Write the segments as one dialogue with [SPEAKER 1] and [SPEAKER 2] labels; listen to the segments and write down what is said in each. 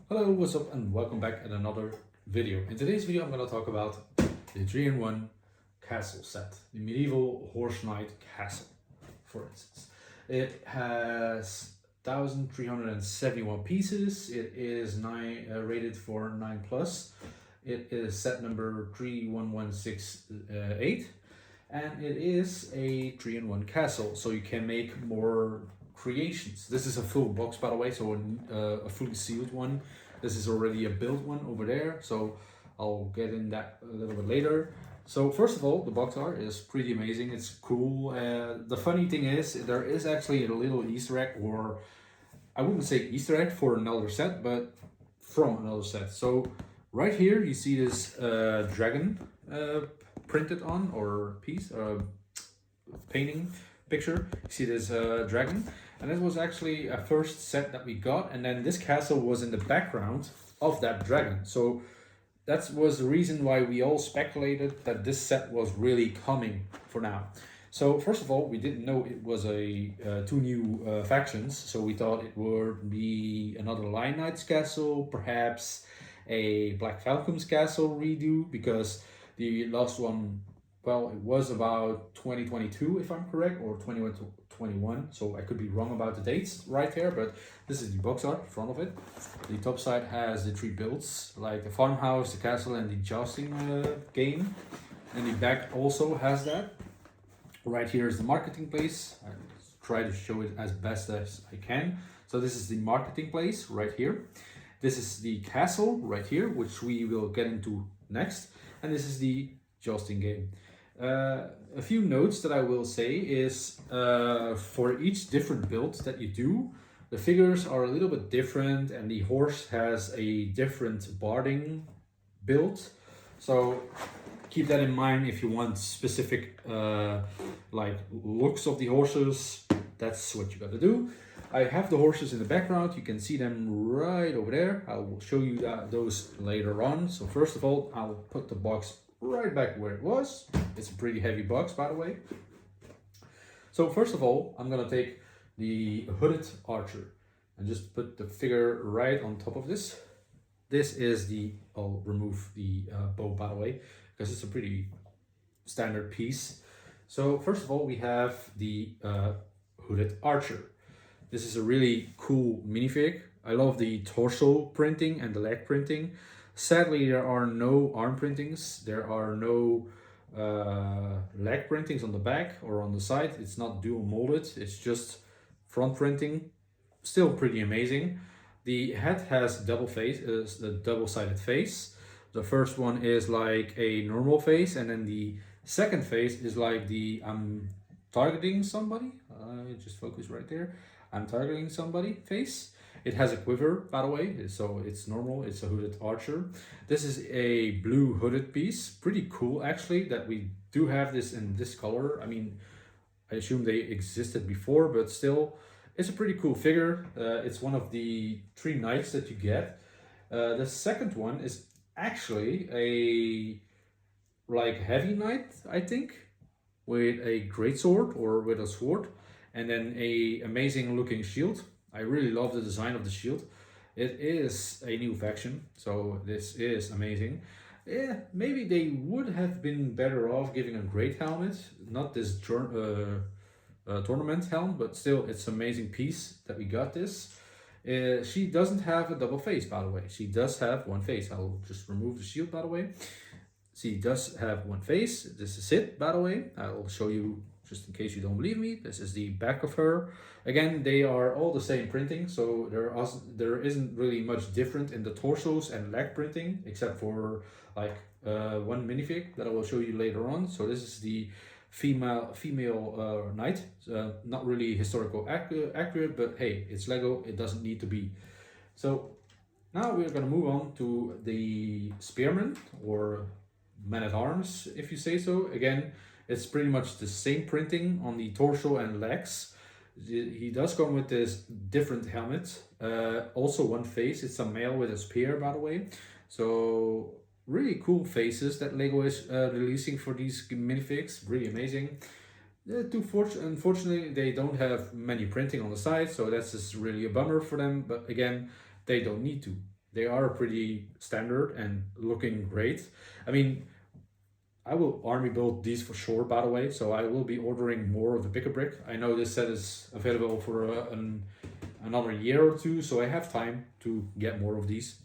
[SPEAKER 1] Hello, what's up, and welcome back at another video. In today's video I'm going to talk about the 3-in-1 castle set, the medieval horse knight castle, for instance. It has 1,371 pieces. It is rated for 9 plus. It is set number 31168, and it is a 3-in-1 castle, so you can make more creations. This is a full box, by the way, so a fully sealed one. This is already a built one over there, so I'll get in that a little bit later. So first of all, the box art is pretty amazing. It's cool. The funny thing is, there is actually a little Easter egg, or I wouldn't say Easter egg for another set, but from another set. So right here you see this dragon printed on, or piece, painting picture. You see this dragon, and it was actually a first set that we got, and then this castle was in the background of that dragon. So that was the reason why we all speculated that this set was really coming for now. So first of all, we didn't know it was a two new factions, so we thought it would be another Lion Knight's castle, perhaps a Black Falcon's castle redo, because the last one, well, it was about 2022 if I'm correct, or 2021, so I could be wrong about the dates right there, but this is the box art in front of it. The top side has the three builds, like the farmhouse, the castle, and the jousting game, and the back also has that. Right here is the marketing place. I try to show it as best as I can. So this is the marketing place right here. This is the castle right here, which we will get into next, and this is the jousting game. A few notes that I will say is for each different build that you do, the figures are a little bit different, and the horse has a different barding build. So keep that in mind if you want specific like looks of the horses. That's what you got to do. I have the horses in the background. You can see them right over there. I will show you those later on. So first of all, I'll put the box right back where it was. It's a pretty heavy box, by the way. So first of all, I'm gonna take the hooded archer and just put the figure right on top of this. This is the, I'll remove the bow, by the way, because it's a pretty standard piece. So first of all, we have the hooded archer. This is a really cool minifig. I love the torso printing and the leg printing. Sadly, there are no arm printings. There are no leg printings on the back or on the side. It's not dual molded. It's just front printing. Still pretty amazing. The head has double face, the double-sided face. The first one is like a normal face, and then the second face is like the I'm targeting somebody. Just focus right there. I'm targeting somebody face. It has a quiver, by the way, so it's normal. It's a hooded archer. This is a blue hooded piece. Pretty cool, actually, that we do have this in this color. I mean, I assume they existed before, but still, it's a pretty cool figure. It's one of the 3 knights that you get. The second one is actually a like heavy knight, I think, with a greatsword or with a sword, and then a amazing looking shield. I really love the design of the shield. It is a new faction, so this is amazing. Yeah, maybe they would have been better off giving a great helmet, not this tournament helm, but still, it's an amazing piece that we got this. She doesn't have a double face, by the way. She does have one face. I'll just remove the shield, by the way. She does have one face. This is it, by the way. I'll show you just in case you don't believe me. This is the back of her. Again, they are all the same printing, so there isn't really much different in the torsos and leg printing, except for like one minifig that I will show you later on. So this is the female knight. Not really historical accurate, but hey, it's Lego. It doesn't need to be. So now we're gonna move on to the spearman, or man-at-arms, if you say so. Again, it's pretty much the same printing on the torso and legs. He does come with this different helmet. Also one face. It's a male with a spear, by the way. So really cool faces that Lego is releasing for these minifigs. Really amazing. Unfortunately, they don't have many printing on the side, so that's just really a bummer for them. But again, they don't need to. They are pretty standard and looking great. I mean, I will army build these for sure, by the way, so I will be ordering more of the pick-a-brick. I know this set is available for another year or two, so I have time to get more of these.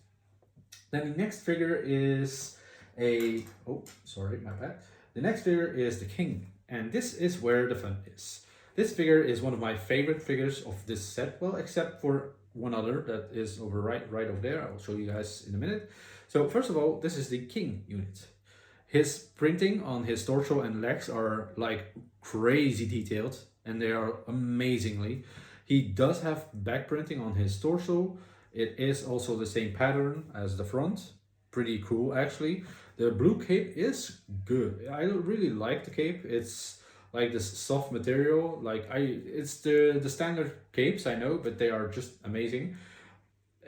[SPEAKER 1] Then the next figure is oh, sorry, my bad. The next figure is the king, and this is where the fun is. This figure is one of my favorite figures of this set, well, except for one other that is over right over there. I'll show you guys in a minute. So first of all, this is the king unit. His printing on his torso and legs are like crazy detailed, and they are amazingly. He does have back printing on his torso. It is also the same pattern as the front. Pretty cool, actually. The blue cape is good. I really like the cape. It's like this soft material. It's the standard capes, I know, but they are just amazing.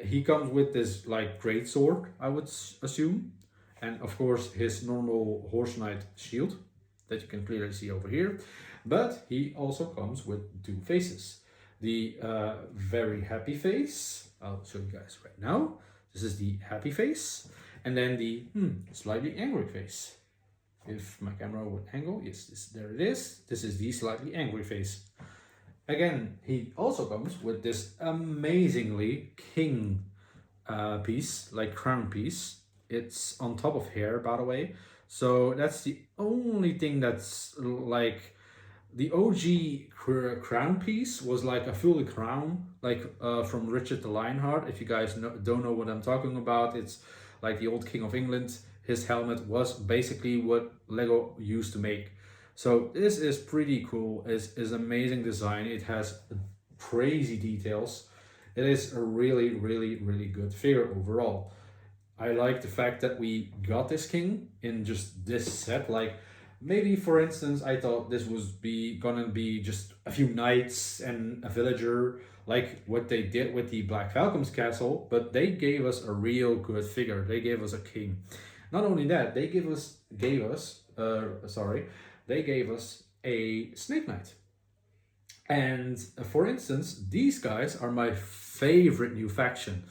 [SPEAKER 1] He comes with this like great sword, I would assume, and of course his normal horse knight shield that you can clearly see over here. But he also comes with two faces. The very happy face, I'll show you guys right now. This is the happy face, and then the slightly angry face. If my camera would angle, yes, there it is. This is the slightly angry face. Again, he also comes with this amazingly king piece, like crown piece. It's on top of hair, by the way. So that's the only thing that's like the OG crown piece was like a fully crown, like from Richard the Lionheart. If you guys don't know what I'm talking about, it's like the old King of England. His helmet was basically what Lego used to make. So this is pretty cool. It's amazing design. It has crazy details. It is a really good figure overall. I like the fact that we got this king in just this set. Like maybe for instance, I thought this was gonna be just a few knights and a villager, like what they did with the Black Falcon's castle, but they gave us a real good figure. They gave us a king. Not only that, they gave us a Snake Knight. And for instance, these guys are my favorite new faction.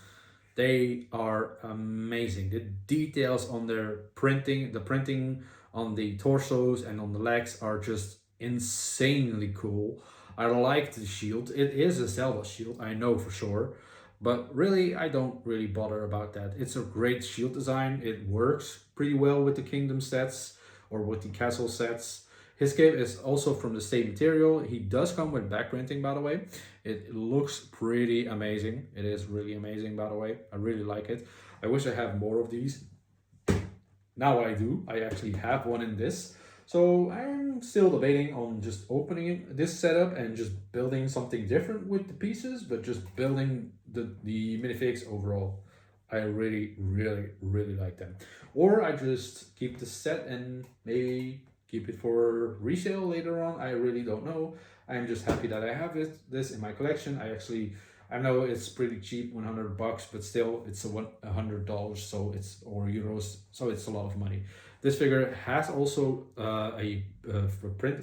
[SPEAKER 1] They are amazing. The details on their printing, the printing on the torsos and on the legs are just insanely cool. I like the shield. It is a Zelda shield, I know for sure. But really, I don't really bother about that. It's a great shield design. It works pretty well with the kingdom sets or with the castle sets. His cape is also from the same material. He does come with back printing, by the way. It looks pretty amazing. It is really amazing, by the way. I really like it. I wish I had more of these. Now I do. I actually have one in this. So I'm still debating on just opening this setup and just building something different with the pieces, but just building the minifigs overall. I really like them. Or I just keep the set and maybe keep it for resale later on. I really don't know. I'm just happy that I have this in my collection. I know it's pretty cheap, $100, but still it's $100, so it's, or euros, so it's a lot of money. This figure has also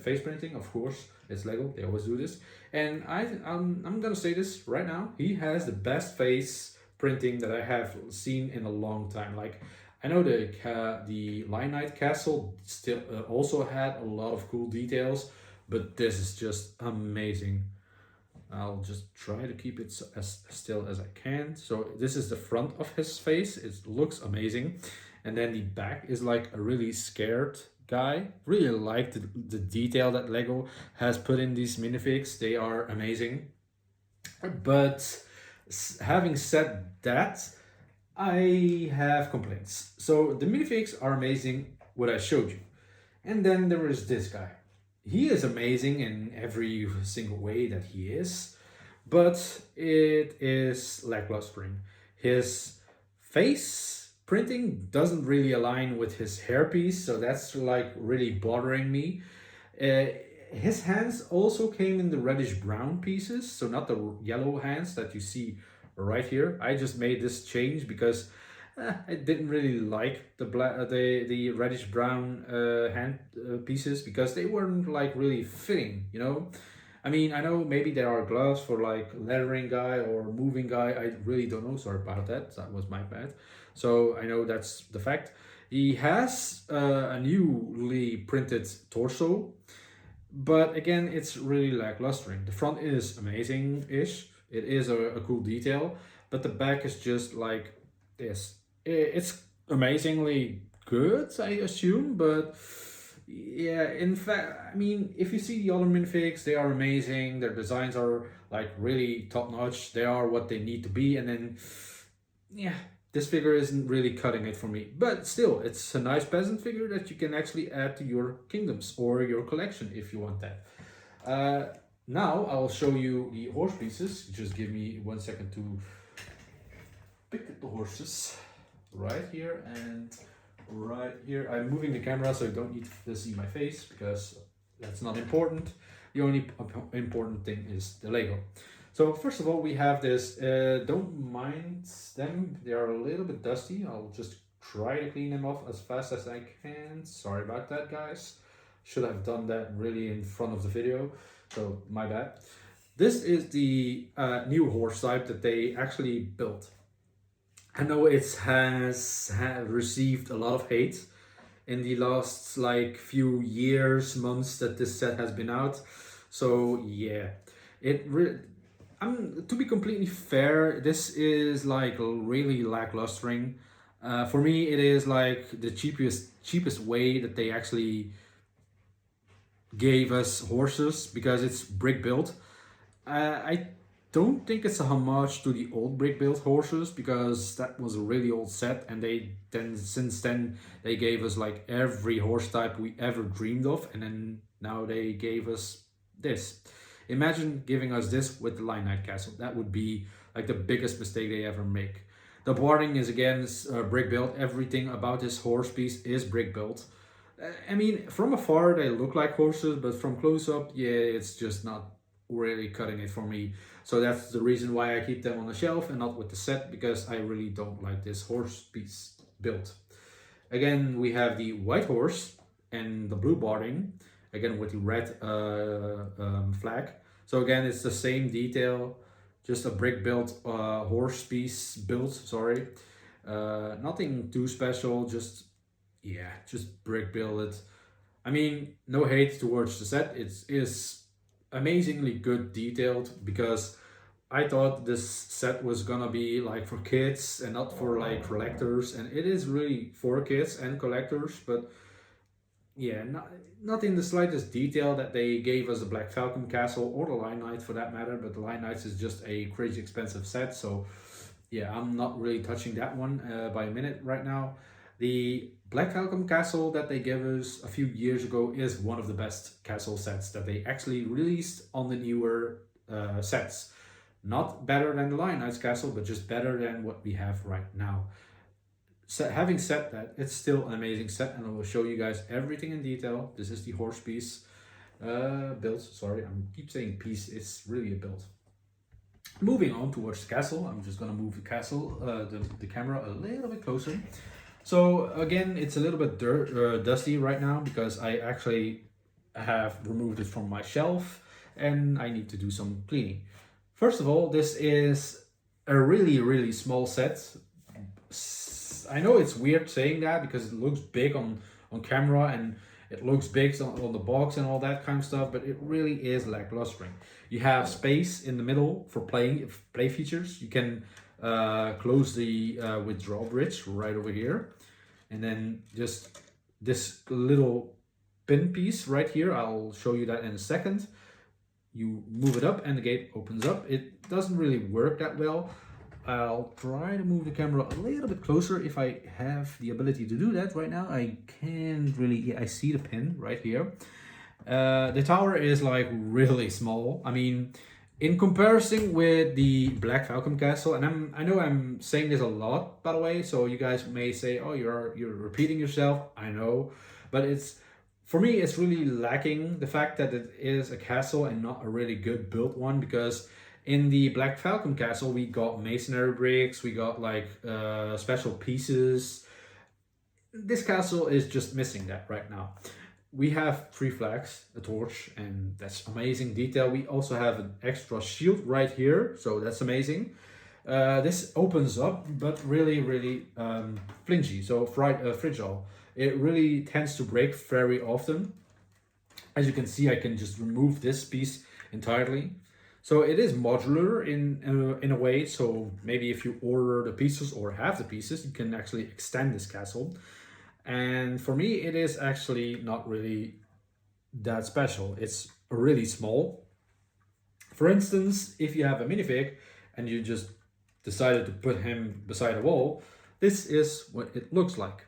[SPEAKER 1] face printing, of course. It's Lego, they always do this. And I'm gonna say this right now, he has the best face printing that I have seen in a long time. Like, I know the Lion Knight Castle still also had a lot of cool details, but this is just amazing. I'll just try to keep it as still as I can. So this is the front of his face. It looks amazing. And then the back is like a really scared guy. Really like the detail that Lego has put in these minifigs. They are amazing. But having said that, I have complaints. So the minifigs are amazing, what I showed you. And then there is this guy. He is amazing in every single way that he is, but it is lackluster. His face printing doesn't really align with his hairpiece, so that's like really bothering me. His hands also came in the reddish brown pieces, so not the yellow hands that you see right here. I just made this change because I didn't really like the reddish brown hand pieces because they weren't like really fitting, you know. I mean, I know maybe there are gloves for like lettering guy or moving guy. I really don't know. Sorry about that. That was my bad. So I know that's the fact. He has a newly printed torso, but again, it's really lacklustering. The front is amazing-ish. It is a cool detail, but the back is just like this. It's amazingly good, I assume, but yeah, in fact, I mean, if you see the other minifigs, they are amazing. Their designs are like really top notch. They are what they need to be, and then yeah, this figure isn't really cutting it for me. But still, it's a nice peasant figure that you can actually add to your kingdoms or your collection if you want that. Now I'll show you the horse pieces. Just give me 1 second to pick up the horses right here and right here. I'm moving the camera so you don't need to see my face because that's not important. The only important thing is the Lego. So first of all, we have this, don't mind them, they are a little bit dusty. I'll just try to clean them off as fast as I can. Sorry about that, guys. Should have done that really in front of the video, so my bad. This is the new horse type that they actually built. I know it has received a lot of hate in the last like few years, months that this set has been out. So yeah, to be completely fair, this is like really lacklustering. For me, it is like the cheapest way that they actually gave us horses because it's brick built. I don't think it's a homage to the old brick built horses because that was a really old set, and since then they gave us like every horse type we ever dreamed of, and then now they gave us this. Imagine giving us this with the Lion Knight Castle. That would be like the biggest mistake they ever make. The boarding is again brick built. Everything about this horse piece is brick built. I mean, from afar they look like horses, but from close up, yeah, it's just not really cutting it for me. So that's the reason why I keep them on the shelf and not with the set, because I really don't like this horse piece built. Again, we have the white horse and the blue boarding, again with the red flag. So again, it's the same detail, just a brick built horse piece built, sorry. Nothing too special, just brick build it. I mean, no hate towards the set. It is amazingly good detailed, because I thought this set was gonna be like for kids and not for like collectors, and it is really for kids and collectors, but yeah, not in the slightest detail that they gave us the Black Falcon Castle or the Lion Knight for that matter, but the Lion Knights is just a crazy expensive set, so yeah, I'm not really touching that one by a minute right now. The Black Falcon Castle that they gave us a few years ago is one of the best castle sets that they actually released on the newer sets. Not better than the Lion Knight's Castle, but just better than what we have right now. So having said that, it's still an amazing set, and I will show you guys everything in detail. This is the horse piece build. Sorry, I keep saying piece. It's really a build. Moving on towards the castle, I'm just gonna move the castle, the camera a little bit closer. So again, it's a little bit dusty right now because I actually have removed it from my shelf and I need to do some cleaning. First of all, this is a really small set. I know it's weird saying that because it looks big on camera and it looks big on the box and all that kind of stuff, but it really is lacklustering. You have space in the middle for play features. You can close the withdrawal bridge right over here, and then just this little pin piece right here, I'll show you that in a second. You move it up and the gate opens up. It doesn't really work that well. I'll try to move the camera a little bit closer if I have the ability to do that. Right now I can't really, I see the pin right here. The tower is like really small. I mean, in comparison with the Black Falcon Castle, and I know I'm saying this a lot, by the way, so you guys may say, oh, you're repeating yourself. I know, but for me, it's really lacking the fact that it is a castle and not a really good built one, because in the Black Falcon Castle, we got masonry bricks, we got like special pieces. This castle is just missing that right now. we have 3 flags, a torch, and that's amazing detail. We also have an extra shield right here, so that's amazing. This opens up, but really flingy, so fragile. It really tends to break very often. As you can see, I can just remove this piece entirely. So it is modular in a way, so maybe if you order the pieces or have the pieces, you can actually extend this castle. And for me, it is actually not really that special. It's really small. For instance, if you have a minifig and you just decided to put him beside a wall, this is what it looks like.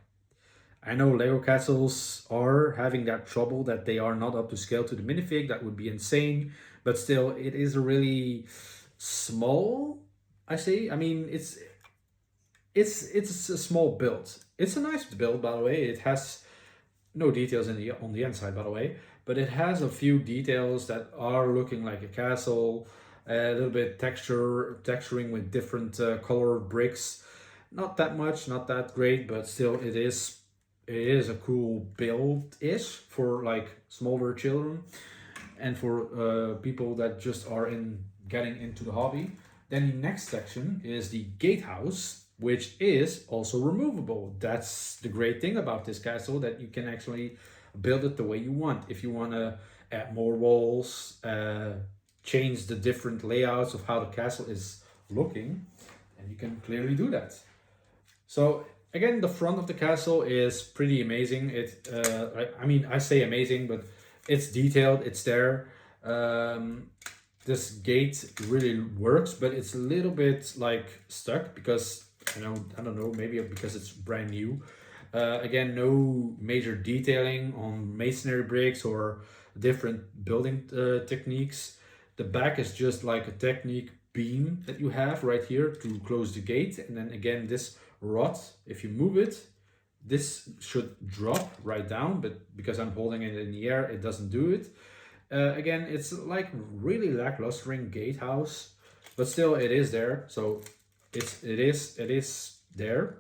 [SPEAKER 1] I know Lego castles are having that trouble that they are not up to scale to the minifig. That would be insane, but still, it is a really small. I say. I mean, it's a small build. It's a nice build, by the way. It has no details on the inside, by the way, but it has a few details that are looking like a castle. A little bit texturing with different colored bricks. Not that much, not that great, but still, it is a cool build ish for like smaller children and for people that just are in getting into the hobby. Then the next section is the gatehouse, which is also removable. That's the great thing about this castle, that you can actually build it the way you want. If you want to add more walls, change the different layouts of how the castle is looking, and you can clearly do that. So again, the front of the castle is pretty amazing. I mean, I say amazing, but it's detailed, it's there. This gate really works, but it's a little bit like stuck because, I don't know, maybe because it's brand new. Again, no major detailing on masonry bricks or different building techniques. The back is just like a technique beam that you have right here to close the gate. And then again, this rod, if you move it, this should drop right down, but because I'm holding it in the air, it doesn't do it. Again, it's like really lackluster gatehouse, but still it is there. So it is there.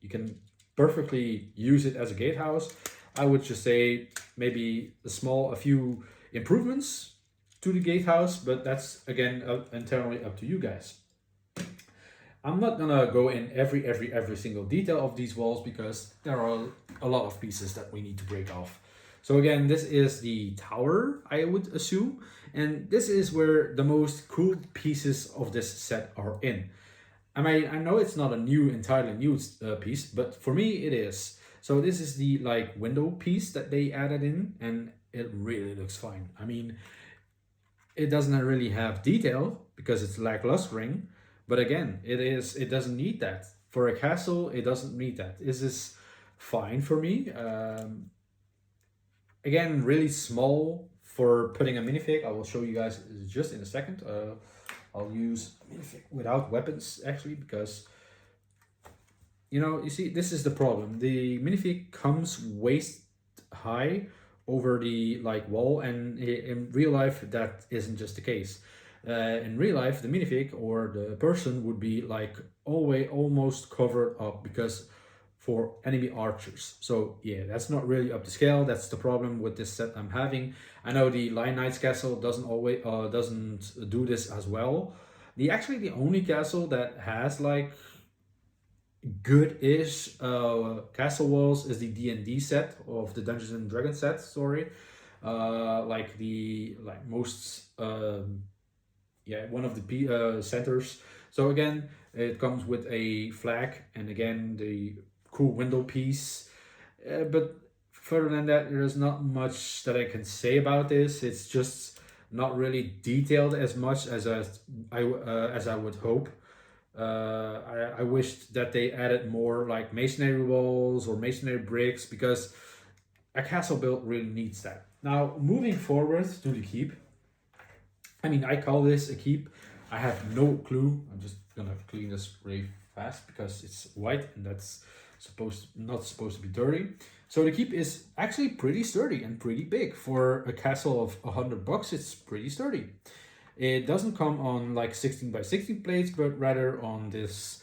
[SPEAKER 1] You can perfectly use it as a gatehouse. I would just say maybe a few improvements to the gatehouse, but that's again entirely up to you guys. I'm not gonna go in every single detail of these walls because there are a lot of pieces that we need to break off. So again, this is the tower, I would assume, and this is where the most cool pieces of this set are in. I mean, I know it's not a entirely new piece, but for me it is. So this is the like window piece that they added in, and it really looks fine. I mean, it doesn't really have detail because it's lacklustering, but again, it doesn't need that. For a castle, it doesn't need that. This is fine for me. Again, really small for putting a minifig. I will show you guys just in a second. I'll use a minifig without weapons actually, because you see, this is the problem. The minifig comes waist high over the like wall, and in real life that isn't just the case. In real life, the minifig or the person would be like almost covered up because for enemy archers. So yeah, that's not really up to scale. That's the problem with this set I'm having. I know the Lion Knight's castle doesn't do this as well. The only castle that has like good-ish castle walls is the D&D set of the Dungeons and Dragons set. Sorry, most one of the centers. So again, it comes with a flag and again the cool window piece, but further than that, there's not much that I can say about this. It's just not really detailed as much as I would hope. I wished that they added more like masonry walls or masonry bricks, because a castle build really needs that. Now, moving forward to the keep. I mean, I call this a keep. I have no clue. I'm just gonna clean this really fast because it's white and that's not supposed to be dirty. So the keep is actually pretty sturdy and pretty big. For a castle of $100, it's pretty sturdy. It doesn't come on like 16 by 16 plates, but rather on these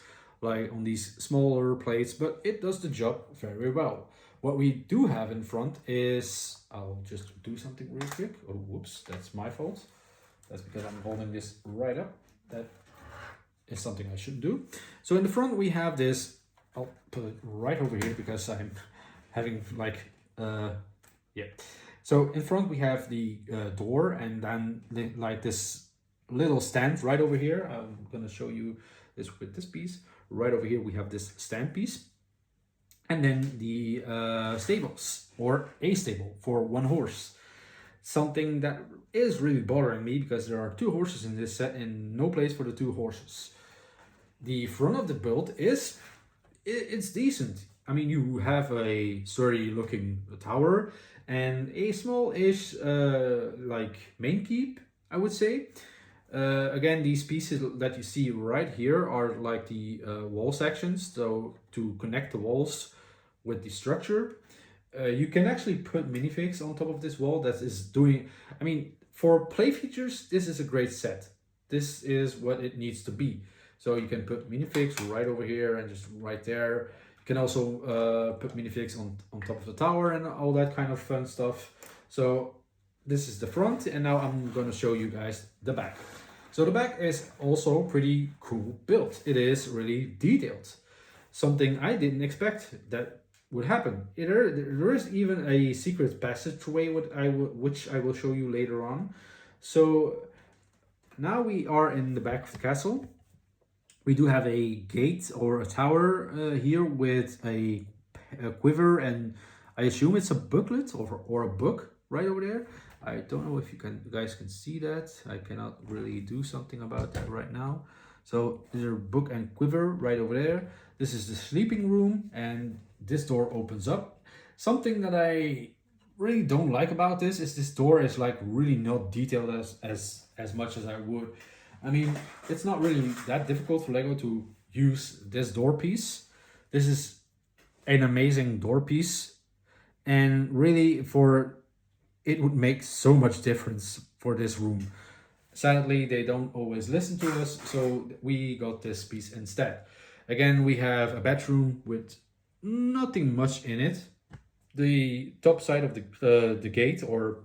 [SPEAKER 1] smaller plates, but it does the job very well. What we do have in front is, I'll just do something real quick. Oh, whoops, that's my fault. That's because I'm holding this right up. That is something I shouldn't do. So in the front we have this, I'll put it right over here because I'm having like, yeah. So in front we have the door, and then like this little stand right over here. I'm gonna show you this with this piece. Right over here we have this stand piece. And then the stables, or a stable for one horse. Something that is really bothering me because there are 2 horses in this set and no place for the 2 horses. The front of the build is, it's decent. I mean, you have a sturdy looking tower and a small-ish like main keep, I would say. Again, these pieces that you see right here are like the wall sections, so to connect the walls with the structure. You can actually put minifigs on top of this wall that is doing, I mean, for play features, this is a great set. This is what it needs to be. So you can put minifigs right over here and just right there. You can also put minifigs on top of the tower and all that kind of fun stuff. So this is the front, and now I'm going to show you guys the back. So the back is also pretty cool built. It is really detailed. Something I didn't expect that would happen. There is even a secret passageway which I will show you later on. So now we are in the back of the castle. We do have a gate or a tower here with a quiver, and I assume it's a booklet or a book right over there. I don't know if you guys can see that. I cannot really do something about that right now. So there's a book and quiver right over there. This is the sleeping room, and this door opens up. Something that I really don't like about this door is like really not detailed as much as I would. I mean, it's not really that difficult for Lego to use this door piece. This is an amazing door piece, and really it would make so much difference for this room. Sadly, they don't always listen to us, so we got this piece instead. Again, we have a bedroom with nothing much in it. The top side of the gate, or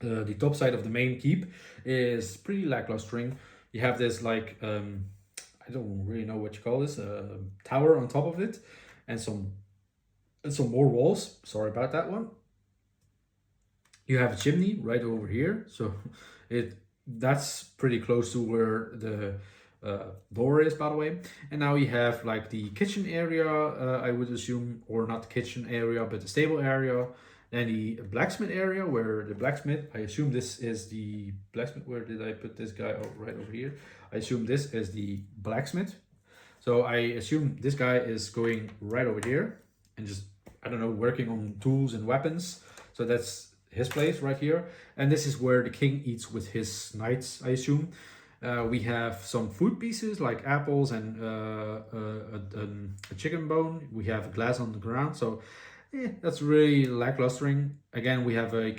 [SPEAKER 1] the top side of the main keep, is pretty lackluster. You have this like, I don't really know what you call this, tower on top of it, and some more walls. Sorry about that one. You have a chimney right over here, so that's pretty close to where the door is, by the way. And now you have like the kitchen area, I would assume, or not the kitchen area, but the stable area. Then the blacksmith area, where the blacksmith, I assume this is the blacksmith. Where did I put this guy? Oh, right over here. I assume this is the blacksmith. So I assume this guy is going right over here and just, I don't know, working on tools and weapons. So that's his place right here. And this is where the king eats with his knights, I assume. We have some food pieces like apples and a chicken bone. We have glass on the ground. So that's really lackluster. Again, we have a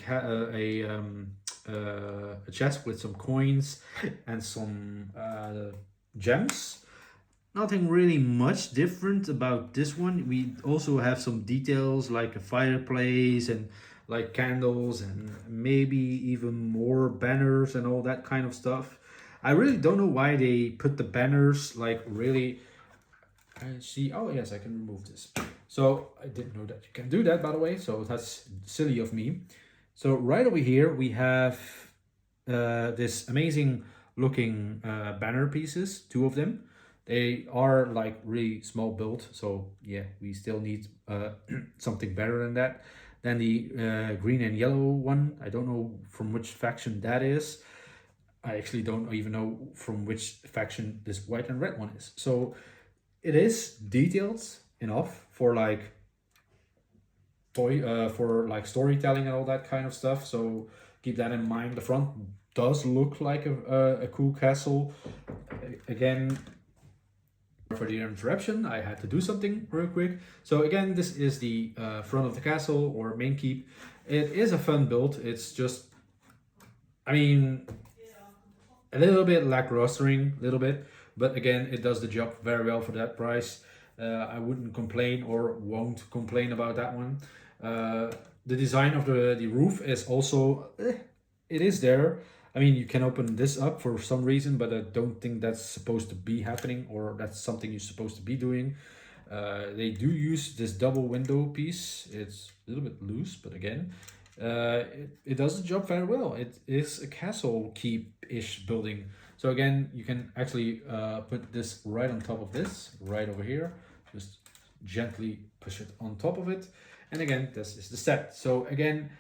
[SPEAKER 1] chest with some coins and some gems. Nothing really much different about this one. We also have some details like a fireplace and like candles and maybe even more banners and all that kind of stuff. I really don't know why they put the banners like really. I see. Oh yes, I can remove this. So I didn't know that you can do that, by the way. So that's silly of me. So right over here we have this amazing looking banner pieces, 2 of them. They are like really small build, so yeah, we still need something better than that. Then the green and yellow one, I don't know from which faction that is. I actually don't even know from which faction this white and red one is. So it is detailed enough for like for like storytelling and all that kind of stuff. So keep that in mind. The front does look like a cool castle. Again, for the interruption, I had to do something real quick. So again, this is the front of the castle or main keep. It is a fun build. It's just, I mean, a little bit lackluster, but again, it does the job very well for that price. I wouldn't complain or won't complain about that one. The design of the roof is also, it is there. I mean, you can open this up for some reason, but I don't think that's supposed to be happening, or that's something you're supposed to be doing. They do use this double window piece. It's a little bit loose, but again, it does the job very well. It is a castle keep-ish building. So again, you can actually put this right on top of this, right over here. Just gently push it on top of it. And again, this is the set. So again,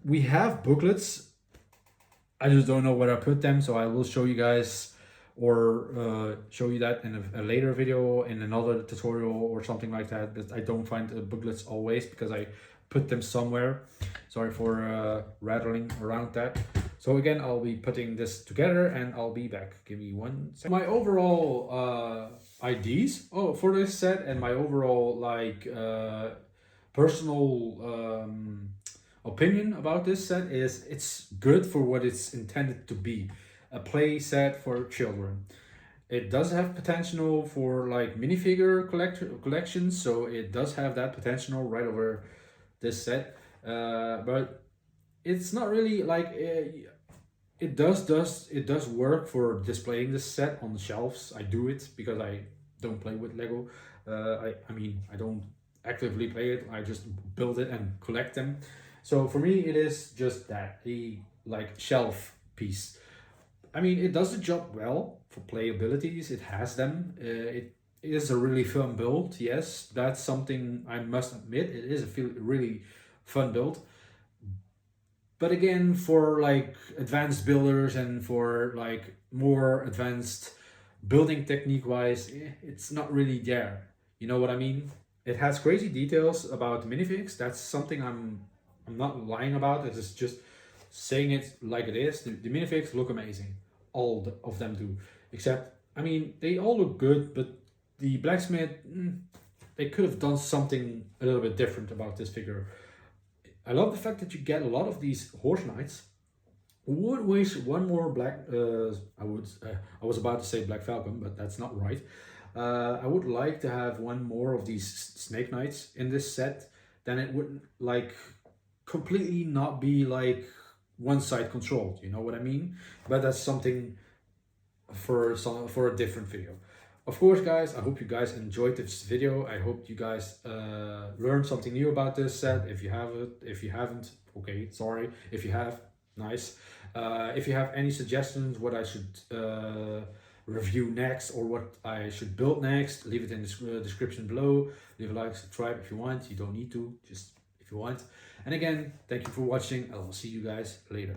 [SPEAKER 1] we have booklets. I just don't know where I put them, so I will show you guys, or show you that in a later video, in another tutorial or something like that. But I don't find the booklets always because I put them somewhere. Sorry for rattling around that. So again, I'll be putting this together and I'll be back. Give me 1 second. My overall ideas for this set, and my overall personal opinion about this set is it's good for what it's intended to be, a play set for children. It does have potential for like minifigure collections, so it does have that potential right over this set, but it's not really like it does work for displaying this set on the shelves. I do it because I don't play with Lego. I mean, I don't actively play it, I just build it and collect them. So for me, it is just that, a like shelf piece. I mean, it does the job well for playabilities. It has them. It is a really fun build. Yes, that's something I must admit. It is a really fun build. But again, for like advanced builders and for like more advanced building technique wise, it's not really there. You know what I mean? It has crazy details about minifigs. That's something I'm not lying about. It is just saying it like it is. The minifigs look amazing. All of them do. Except, I mean, they all look good, but the blacksmith, they could have done something a little bit different about this figure. I love the fact that you get a lot of these horse knights. Would wish one more black, I was about to say black falcon, but that's not right. I would like to have one more of these snake knights in this set. Then it wouldn't like completely not be like one side controlled, you know what I mean? But that's something for a different video. Of course, guys, I hope you guys enjoyed this video. I hope you guys learned something new about this set. If you haven't, okay, sorry. If you have, nice. If you have any suggestions what I should review next, or what I should build next, leave it in the description below. Leave a like, subscribe if you want. You don't need to, just if you want. And again, thank you for watching. I will see you guys later.